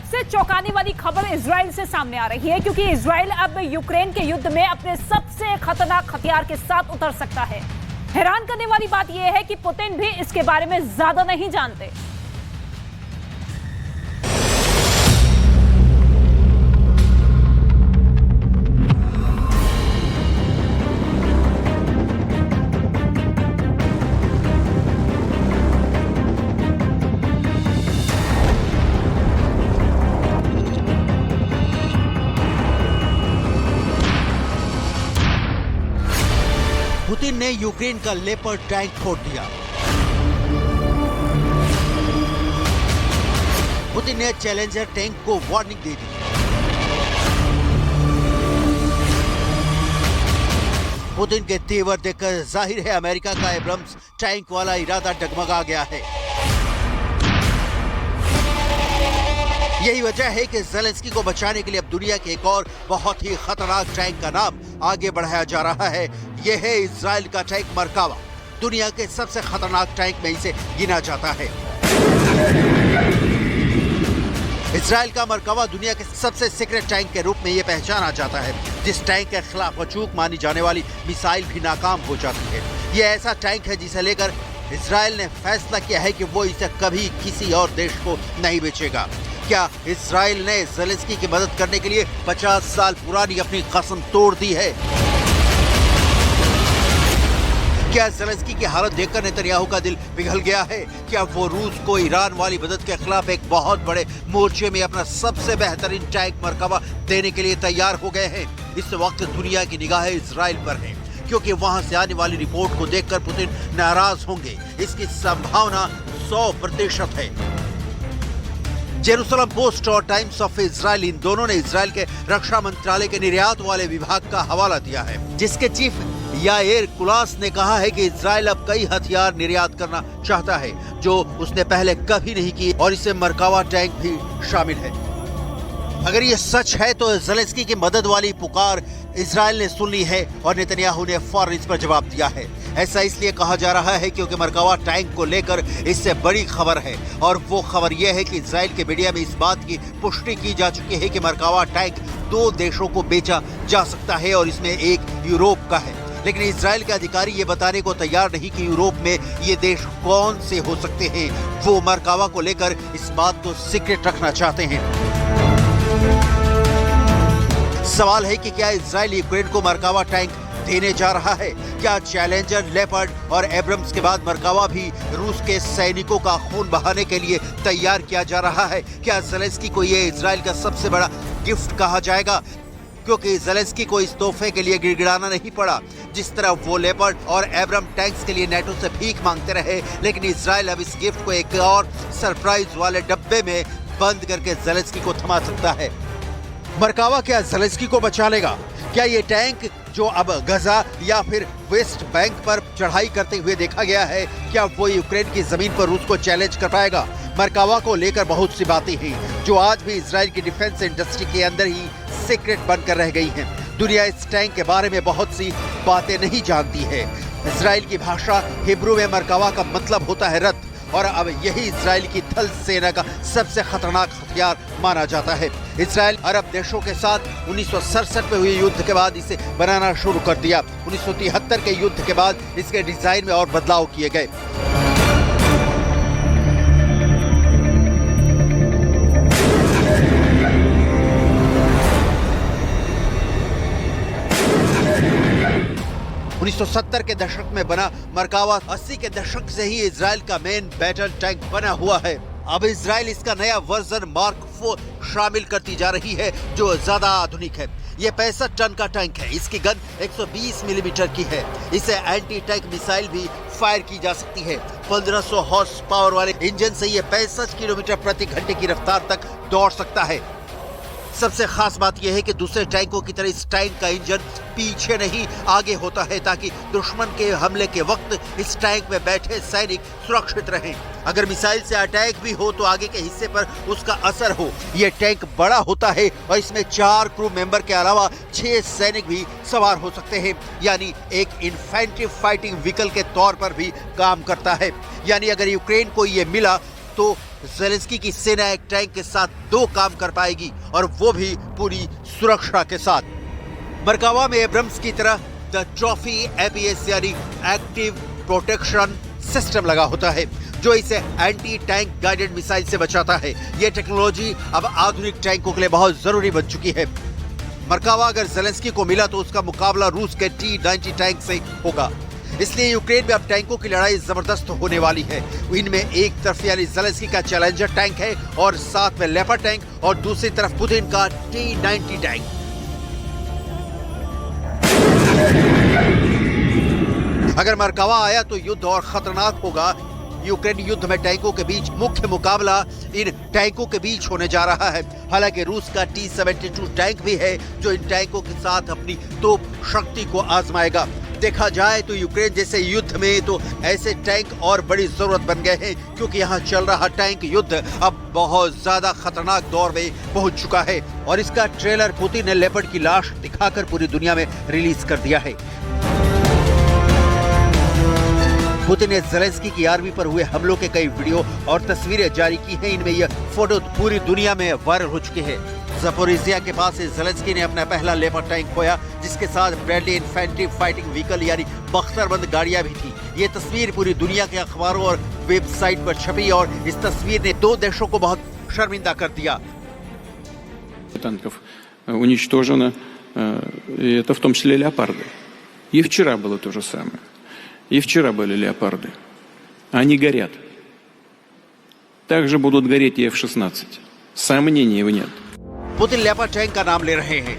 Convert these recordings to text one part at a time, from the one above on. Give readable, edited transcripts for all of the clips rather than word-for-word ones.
सबसे चौंकाने वाली खबर इजराइल से सामने आ रही है, क्योंकि इजराइल अब यूक्रेन के युद्ध में अपने सबसे खतरनाक हथियार के साथ उतर सकता है। हैरान करने वाली बात यह है कि पुतिन भी इसके बारे में ज्यादा नहीं जानते। पुतिन ने यूक्रेन का लेपर्ड टैंक फोड़ दिया। पुतिन ने चैलेंजर टैंक को वार्निंग दे दी। पुतिन के तेवर देखकर जाहिर है अमेरिका का एब्रम्स टैंक वाला इरादा डगमगा गया है। यही वजह है कि ज़ेलेंस्की को बचाने के लिए अब दुनिया के एक और बहुत ही खतरनाक टैंक का नाम आगे बढ़ाया जा रहा है। यह है इजराइल का टैंक मरकावा। दुनिया के सबसे खतरनाक टैंक में इसे गिना जाता है। इजराइल का मरकावा दुनिया के सबसे सीक्रेट टैंक के रूप में यह पहचाना जाता है, जिस टैंक के खिलाफ अचूक मानी जाने वाली मिसाइल भी नाकाम हो जाती है। यह ऐसा टैंक है जिसे लेकर इजराइल ने फैसला किया है कि वो इसे कभी किसी और देश को नहीं बेचेगा। क्या इजराइल ने ज़ेलेंस्की की मदद करने के लिए 50 साल पुरानी अपनी कसम तोड़ दी है? क्या ज़ेलेंस्की की हालत देखकर नेतन्याहू का दिल पिघल गया है? क्या वो रूस को ईरान वाली मदद के खिलाफ एक बहुत बड़े मोर्चे में अपना सबसे बेहतरीन टैंक मरकावा देने के लिए तैयार हो गए हैं? इस वक्त दुनिया की निगाहें इजराइल पर है, क्योंकि वहां से आने वाली रिपोर्ट को देखकर पुतिन नाराज होंगे। इसकी संभावना 100% है। जेरूसलम पोस्ट और टाइम्स ऑफ इजराइल, इन दोनों ने इजराइल के रक्षा मंत्रालय के निर्यात वाले विभाग का हवाला दिया है, जिसके चीफ यायर कुलास ने कहा है कि इजराइल अब कई हथियार निर्यात करना चाहता है जो उसने पहले कभी नहीं की, और इसमें मरकावा टैंक भी शामिल है। अगर ये सच है तो ज़ेलेंस्की की मदद वाली पुकार इजराइल ने सुन ली है और नेतन्याहू ने फौरन इस पर जवाब दिया है। ऐसा इसलिए कहा जा रहा है क्योंकि मरकावा टैंक को लेकर इससे बड़ी खबर है, और वो खबर यह है कि इजराइल के मीडिया में इस बात की पुष्टि की जा चुकी है कि मरकावा टैंक 2 देशों को बेचा जा सकता है, और इसमें एक यूरोप का है। लेकिन इजराइल के अधिकारी ये बताने को तैयार नहीं कि यूरोप में ये देश कौन से हो सकते हैं। वो मरकावा को लेकर इस बात को सीक्रेट रखना चाहते हैं। सवाल है कि क्या इजराइल यूक्रेन को मरकावा टैंक देने जा रहा है? क्या चैलेंजर, लेपर्ड और एब्रम्स के बाद मरकावा भी रूस के सैनिकों का खून बहाने के लिए तैयार किया जा रहा है? क्या ज़ेलेंस्की को ये इजराइल का सबसे बड़ा गिफ्ट कहा जाएगा? क्योंकि ज़ेलेंस्की को इस तोहफे के लिए गिड़गिड़ाना नहीं पड़ा। जिस तरह वो लेपर्ड और एब्रम टैंक्स के लिए नेटो से भीख मांगते रहे, लेकिन इजराइल अब इस गिफ्ट को एक और सरप्राइज वाले डब्बे में बंद करके ज़ेलेंस्की को थमा सकता है। मरकावा क्या ज़ेलेंस्की को बचा लेगा? क्या ये टैंक जो अब गजा या फिर वेस्ट बैंक पर चढ़ाई करते हुए देखा गया है, क्या वो यूक्रेन की जमीन पर रूस को चैलेंज कर पाएगा? मरकावा को लेकर बहुत सी बातें हैं जो आज भी इजराइल की डिफेंस इंडस्ट्री के अंदर ही सीक्रेट बनकर रह गई हैं। दुनिया इस टैंक के बारे में बहुत सी बातें नहीं जानती है। इजराइल की भाषा हिब्रू में मरकावा का मतलब होता है रथ, और अब यही इजराइल की थल सेना का सबसे खतरनाक हथियार माना जाता है। इजराइल अरब देशों के साथ 1967 में हुए युद्ध के बाद इसे बनाना शुरू कर दिया। 1973 के युद्ध के बाद इसके डिजाइन में और बदलाव किए गए। उन्नीस 1970 के दशक में बना मरकावा 80 के दशक से ही इजराइल का मेन बैटल टैंक बना हुआ है। अब इजराइल इसका नया वर्जन मार्क 4 शामिल करती जा रही है जो ज्यादा आधुनिक है। ये 65 टन का टैंक है। इसकी गन 120 मिलीमीटर की है। इसे एंटी टैंक मिसाइल भी फायर की जा सकती है। 1500 हॉर्स पावर वाले इंजन से ये 65 किलोमीटर प्रति घंटे की रफ्तार तक दौड़ सकता है। सबसे खास बात यह है कि दूसरे टैंकों की तरह इस टैंक का इंजन पीछे नहीं आगे होता है, ताकि दुश्मन के हमले के वक्त इस टैंक में बैठे सैनिक सुरक्षित रहें। अगर मिसाइल से अटैक भी हो तो आगे के हिस्से पर उसका असर हो। यह टैंक बड़ा होता है और इसमें 4 क्रू मेंबर के अलावा 6 सैनिक भी सवार हो सकते हैं, यानी एक इन्फेंट्री फाइटिंग व्हीकल के तौर पर भी काम करता है। यानी अगर यूक्रेन को यह मिला तो ज़ेलेंस्की की सेना एक टैंक के साथ 2 काम कर पाएगी और वो भी पूरी सुरक्षा के साथ। मरकावा में एब्रम्स की तरह द ट्रॉफी एपीएस यानी एक्टिव प्रोटेक्शन सिस्टम लगा होता है जो इसे एंटी टैंक गाइडेड मिसाइल से बचाता है। ये टेक्नोलॉजी अब आधुनिक टैंकों के लिए बहुत जरूरी बन चुकी है। मरकावा अगर ज़ेलेंस्की को मिला तो उसका मुकाबला रूस के T-90 टैंक से होगा। इसलिए यूक्रेन में अब टैंकों की लड़ाई जबरदस्त होने वाली है। इनमें एक तरफ यानी ज़ेलेंस्की का चैलेंजर टैंक है और साथ में लेपर्ड टैंक और दूसरी तरफ पुतिन का T-90 टैंक। अगर मरकावा आया तो युद्ध और खतरनाक होगा। यूक्रेन युद्ध में टैंकों के बीच मुख्य मुकाबला इन टैंकों के बीच होने जा रहा है। हालांकि रूस का T-72 टैंक भी है जो इन टैंकों के साथ अपनी तोप शक्ति को आजमाएगा। देखा जाए तो यूक्रेन जैसे युद्ध में तो ऐसे टैंक और बड़ी जरूरत बन गए हैं क्योंकि यहाँ चल रहा टैंक युद्ध अब बहुत ज्यादा खतरनाक दौर में पहुंच चुका है और इसका ट्रेलर पुतिन ने लेपर्ड की लाश दिखाकर पूरी दुनिया में रिलीज कर दिया है। पुतिन ने ज़ेलेंस्की की आर्मी पर हुए हमलों के कई वीडियो और तस्वीरें जारी की हैं। इनमें यह फोटो पूरी दुनिया में वायरल हो चुके हैं। ज़पोरिजिया के पास से ज़ेलेंस्की ने अपना पहला लेपर्ड टैंक खोया जिसके साथ ब्रैडली इन्फेंट्री फाइटिंग व्हीकल यानी बख्तरबंद गाड़ियां भी थी। ये तस्वीर पूरी दुनिया के अखबारों और वेबसाइट पर छपी और इस तस्वीर ने 2 देशों को बहुत शर्मिंदा कर दिया। Танков уничтожено, это в том числе леопарды. И вчера было то же самое. И вчера были леопарды. Они горят. Также будут гореть и F-16. Сомнений нет. पुतिन लेपर्ड टैंक का नाम ले रहे हैं।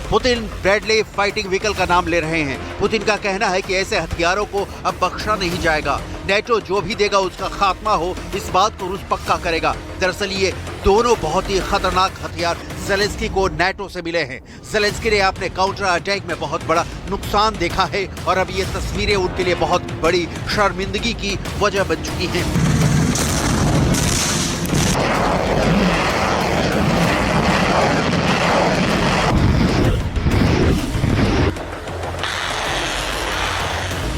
पुतिन ब्रैडली फाइटिंग व्हीकल का नाम ले रहे हैं। पुतिन का कहना है कि ऐसे हथियारों को अब बख्शा नहीं जाएगा। नेटो जो भी देगा उसका खात्मा हो, इस बात को रूस पक्का करेगा। दरअसल ये दोनों बहुत ही खतरनाक हथियार ज़ेलेंस्की को नेटो से मिले हैं। ज़ेलेंस्की ने अपने काउंटर अटैक में बहुत बड़ा नुकसान देखा है और अब ये तस्वीरें उनके लिए बहुत बड़ी शर्मिंदगी की वजह बन चुकी हैं।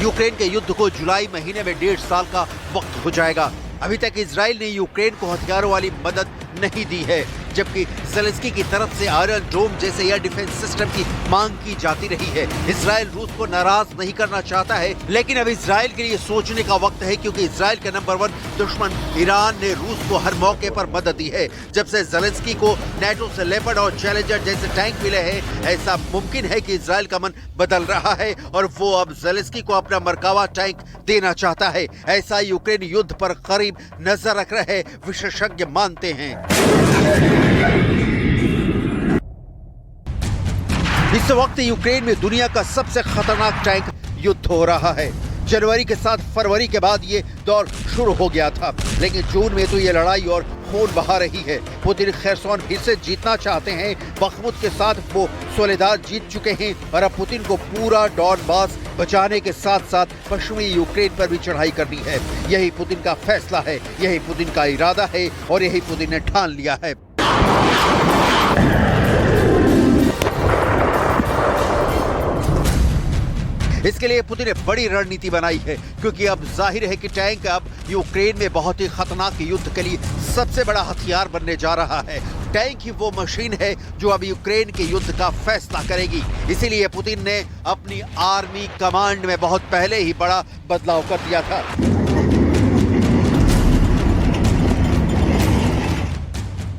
यूक्रेन के युद्ध को जुलाई महीने में 1.5 साल का वक्त हो जाएगा। अभी तक इजराइल ने यूक्रेन को हथियारों वाली मदद नहीं दी है, जबकि ज़ेलेंस्की की तरफ से आयरन डोम जैसे एयर डिफेंस सिस्टम की मांग की जाती रही है। इजराइल रूस को नाराज नहीं करना चाहता है, लेकिन अब इजराइल के लिए सोचने का वक्त है क्योंकि इजराइल का नंबर 1 दुश्मन ईरान ने रूस को हर मौके पर मदद दी है। जब से ज़ेलेंस्की को नेटो से लेपर्ड और चैलेंजर जैसे टैंक मिले हैं, ऐसा मुमकिन है कि इजराइल का मन बदल रहा है और वो अब ज़ेलेंस्की को अपना मरकावा टैंक देना चाहता है। ऐसा यूक्रेन युद्ध पर करीब नजर रख रहे विशेषज्ञ मानते हैं। इस वक्त यूक्रेन में दुनिया का सबसे खतरनाक टैंक युद्ध हो रहा है। जनवरी के साथ फरवरी के बाद ये दौर शुरू हो गया था, लेकिन जून में तो ये लड़ाई और खून बहा रही है। पुतिन खेरसोन फिर से जीतना चाहते हैं। बखमुत के साथ वो सोलेदार जीत चुके हैं और अब पुतिन को पूरा डॉनबास बचाने के साथ साथ पश्चिमी यूक्रेन पर भी चढ़ाई करनी है। यही पुतिन का फैसला है, यही पुतिन का इरादा है और यही पुतिन ने ठान लिया है। इसके लिए पुतिन ने बड़ी रणनीति बनाई है क्योंकि अब जाहिर है कि टैंक अब यूक्रेन में बहुत ही खतरनाक युद्ध के लिए सबसे बड़ा हथियार बनने जा रहा है। टैंक ही वो मशीन है जो अब यूक्रेन के युद्ध का फैसला करेगी। इसीलिए पुतिन ने अपनी आर्मी कमांड में बहुत पहले ही बड़ा बदलाव कर दिया था।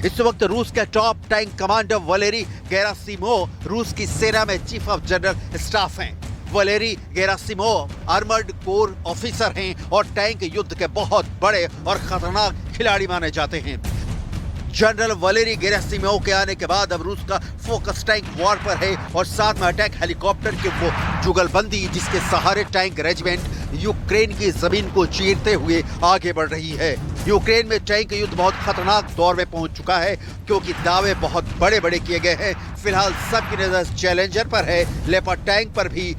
इस वक्त रूस के top tank commander Valery Gerasimov रूस की सेना में चीफ ऑफ जनरल स्टाफ हैं। Valery Gerasimov armoured corps officer हैं और टैंक युद्ध के बहुत बड़े और खतरनाक खिलाड़ी माने जाते हैं। जनरल वलेरी गेरासिमोव के आने के बाद अब रूस का फोकस टैंक वॉर पर है और साथ में अटैक हेलीकॉप्टर की वो जुगलबंदी जिसके सहारे टैंक रेजिमेंट यूक्रेन की जमीन को चीरते हुए आगे बढ़ रही है। यूक्रेन में टैंक युद्ध बहुत खतरनाक दौर में पहुंच चुका है क्योंकि दावे बहुत बड़े बड़े किए गए हैं। फिलहाल सबकी नजर चैलेंजर पर है, लेपर्ड टैंक पर भी।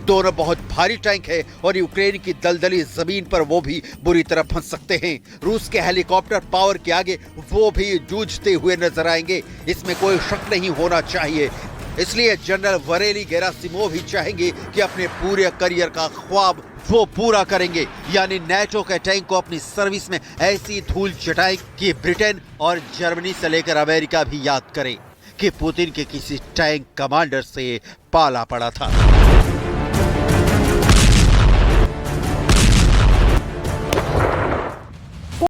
दोनों बहुत भारी टैंक है और यूक्रेन की दलदली जमीन पर वो भी बुरी तरह फंस सकते हैं। रूस के हेलीकॉप्टर पावर के आगे वो भी जूझते हुए नजर आएंगे, इसमें कोई शक नहीं होना चाहिए। इसलिए जनरल वरेली गेरासिमोव ही चाहेंगे कि अपने पूरे करियर का ख्वाब वो पूरा करेंगे, यानी नेटो के टैंक को अपनी सर्विस में ऐसी धूल चटाएं कि ब्रिटेन और जर्मनी से लेकर अमेरिका भी याद करे कि पुतिन के किसी टैंक कमांडर से पाला पड़ा था।